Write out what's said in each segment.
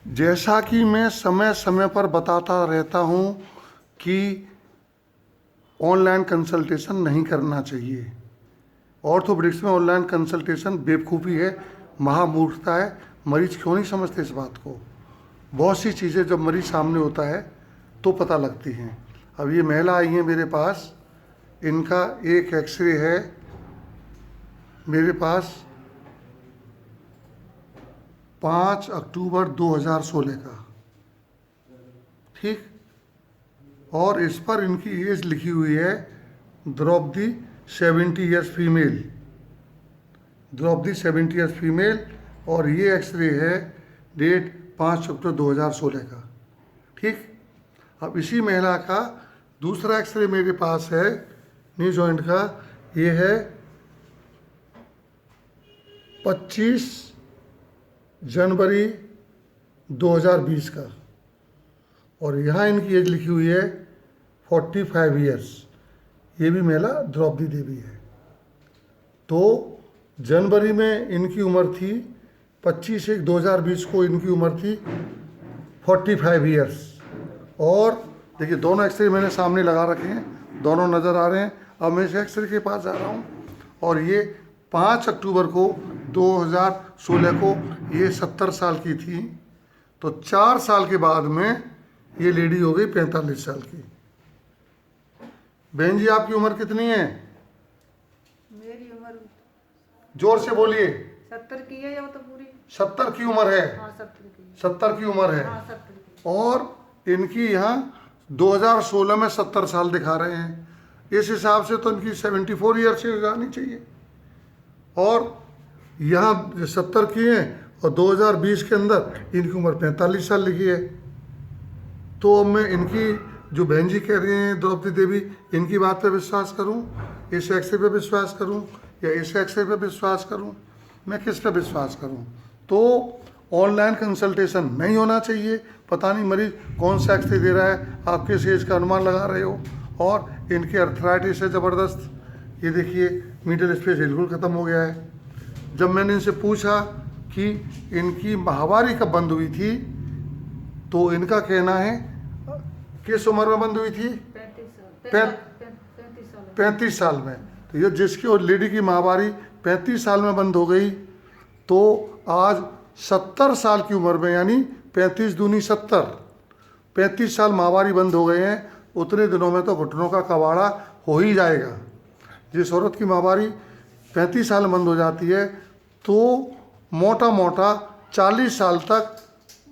जैसा कि मैं समय समय पर बताता रहता हूँ कि ऑनलाइन कंसल्टेशन नहीं करना चाहिए। ऑर्थोपेडिक्स में ऑनलाइन कंसल्टेशन बेवकूफ़ी है, महामूर्खता है। मरीज क्यों नहीं समझते इस बात को? बहुत सी चीज़ें जब मरीज सामने होता है तो पता लगती हैं। अब ये महिला आई है मेरे पास, इनका एक एक्सरे है मेरे पास 5 अक्टूबर 2016 का, ठीक। और इस पर इनकी एज लिखी हुई है Draupadi 70 years female, Draupadi 70 years female. और ये एक्सरे है डेट 5 अक्टूबर 2016 का, ठीक। अब इसी महिला का दूसरा एक्सरे मेरे पास है नी जॉइंट का, ये है 25 जनवरी 2020 का, और यहाँ इनकी एज लिखी हुई है 45 ईयर्स। ये भी महिला द्रौपदी देवी है। तो जनवरी में इनकी उम्र थी 25/1/2020 को इनकी उम्र थी 45 ईयर्स। और देखिए दोनों एक्सरे मैंने सामने लगा रखे हैं, दोनों नज़र आ रहे हैं। अब मैं इस एक्सरे के पास जा रहा हूँ और ये 5 अक्टूबर को 2016 को ये 70 साल की थी। तो 4 साल के बाद में ये लेडी हो गई 45 साल की। बहन जी आपकी उम्र कितनी है? मेरी उम्र जोर से बोलिए। 70 की है, या वो तो पूरी 70 की उम्र है। हाँ 70 की। 70 की उम्र है। हाँ 70 की। और इनकी यहाँ 2016 में 70 साल दिखा रहे हैं। इस हिसाब से तो इनकी 74 ईयर से आनी चाहिए। और यहाँ 70 की है और 2020 के अंदर इनकी उम्र 45 साल लिखी है। तो अब मैं इनकी जो बहन जी कह रही हैं द्रौपदी देवी, इनकी बात पे विश्वास करूं, इस एक्सरे पे विश्वास करूं, या इस एक्सरे पे विश्वास करूं? मैं किस पे विश्वास करूं? तो ऑनलाइन कंसल्टेशन नहीं होना चाहिए। पता नहीं मरीज कौन सा एक्सरे दे रहा है, आप किस एज का अनुमान लगा रहे हो। और इनकी अर्थराइटिस है ज़बरदस्त। ये देखिए मिडिल स्पेस बिल्कुल ख़त्म हो गया है। जब मैंने इनसे पूछा कि इनकी माहवारी कब बंद हुई थी, तो इनका कहना है किस उम्र में बंद हुई थी? 35 साल में। तो ये जिसकी और लेडी की माहवारी 35 साल में बंद हो गई, तो आज 70 साल की उम्र में, यानी 35 दूनी 70, 35 साल माहवारी बंद हो गए हैं। उतने दिनों में तो घुटनों का कबाड़ा हो ही जाएगा। जिस औरत की माहवारी 35 साल में बंद हो जाती है, तो मोटा मोटा 40 साल तक,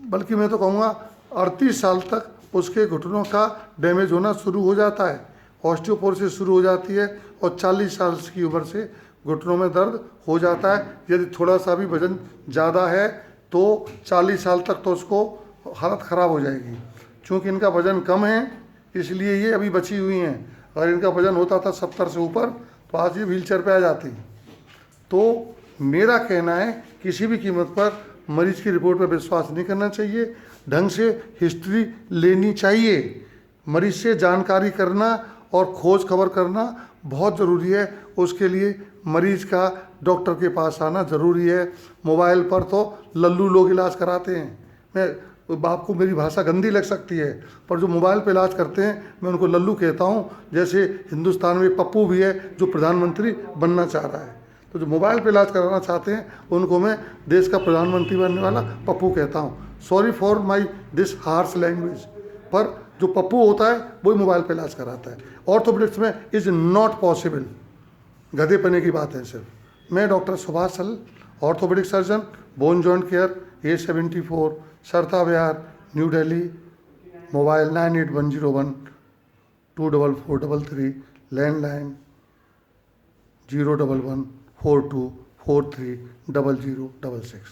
बल्कि मैं तो कहूँगा 38 साल तक उसके घुटनों का डैमेज होना शुरू हो जाता है, ऑस्टियोपोरोसिस शुरू हो जाती है। और 40 साल की उम्र से घुटनों में दर्द हो जाता है। यदि थोड़ा सा भी वजन ज़्यादा है तो 40 साल तक तो उसको हालत ख़राब हो जाएगी। चूँकि इनका वज़न कम है इसलिए ये अभी बची हुई हैं। अगर इनका वज़न होता था 70 से ऊपर तो आज ये व्हीलचेयर पे आ जाती। तो मेरा कहना है किसी भी कीमत पर मरीज की रिपोर्ट पर विश्वास नहीं करना चाहिए। ढंग से हिस्ट्री लेनी चाहिए। मरीज से जानकारी करना और खोज खबर करना बहुत ज़रूरी है। उसके लिए मरीज का डॉक्टर के पास आना ज़रूरी है। मोबाइल पर तो लल्लू लोग इलाज कराते हैं। मैं आपको मेरी भाषा गंदी लग सकती है, पर जो मोबाइल पे इलाज करते हैं मैं उनको लल्लू कहता हूँ। जैसे हिंदुस्तान में पप्पू भी है जो प्रधानमंत्री बनना चाह रहा है, तो जो मोबाइल पे इलाज कराना चाहते हैं उनको मैं देश का प्रधानमंत्री बनने वाला पप्पू कहता हूँ। Sorry for my this harsh language, पर जो पप्पू होता है वही मोबाइल पे इलाज कराता है। ऑर्थोपेडिक्स में इज नॉट पॉसिबल। गधे पने की बात है सिर्फ। मैं doctor Subhash Sal, orthopaedic surgeon, bone joint care, A74, Sarita Vihar, new Delhi. Mobile 9810124433, landline 01142430066।